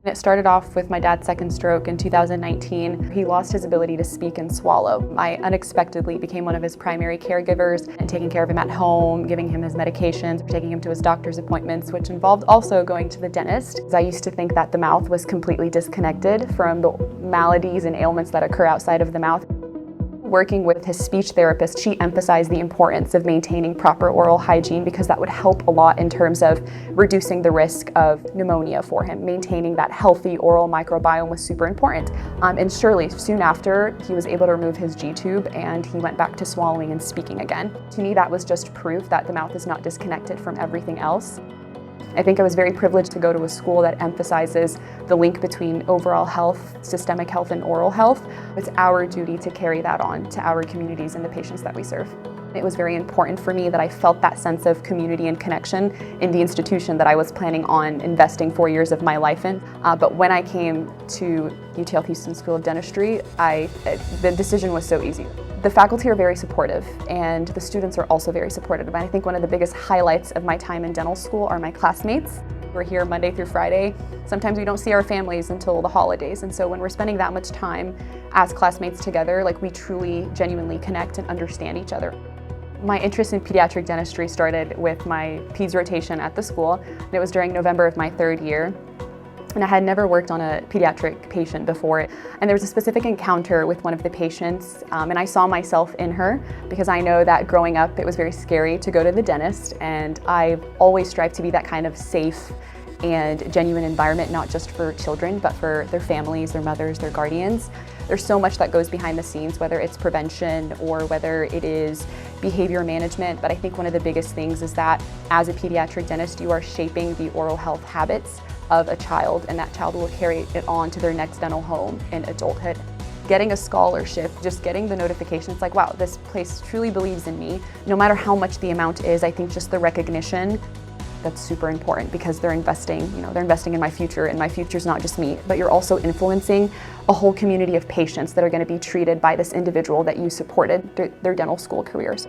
It started off with my dad's second stroke in 2019. He lost his ability to speak and swallow. I unexpectedly became one of his primary caregivers and taking care of him at home, giving him his medications, taking him to his doctor's appointments, which involved also going to the dentist. I used to think that the mouth was completely disconnected from the maladies and ailments that occur outside of the mouth. Working with his speech therapist, she emphasized the importance of maintaining proper oral hygiene because that would help a lot in terms of reducing the risk of pneumonia for him. Maintaining that healthy oral microbiome was super important. And surely, soon after, he was able to remove his G-tube and he went back to swallowing and speaking again. To me, that was just proof that the mouth is not disconnected from everything else. I think I was very privileged to go to a school that emphasizes the link between overall health, systemic health, and oral health. It's our duty to carry that on to our communities and the patients that we serve. It was very important for me that I felt that sense of community and connection in the institution that I was planning on investing 4 years of my life in. But when I came to UTHealth Houston School of Dentistry, the decision was so easy. The faculty are very supportive and the students are also very supportive. And I think one of the biggest highlights of my time in dental school are my classmates. We're here Monday through Friday. Sometimes we don't see our families until the holidays. And so when we're spending that much time as classmates together, we truly, genuinely connect and understand each other. My interest in pediatric dentistry started with my peds rotation at the school. And it was during November of my third year. And I had never worked on a pediatric patient before. And there was a specific encounter with one of the patients, and I saw myself in her because I know that growing up it was very scary to go to the dentist, and I've always strived to be that kind of safe and genuine environment, not just for children, but for their families, their mothers, their guardians. There's so much that goes behind the scenes, whether it's prevention or whether it is behavior management, but I think one of the biggest things is that as a pediatric dentist, you are shaping the oral health habits of a child, and that child will carry it on to their next dental home in adulthood. Getting a scholarship, just getting the notification, it's like, wow, this place truly believes in me. No matter how much the amount is, I think just the recognition, that's super important because they're investing in my future, and my future's not just me, but you're also influencing a whole community of patients that are going to be treated by this individual that you supported through their dental school careers.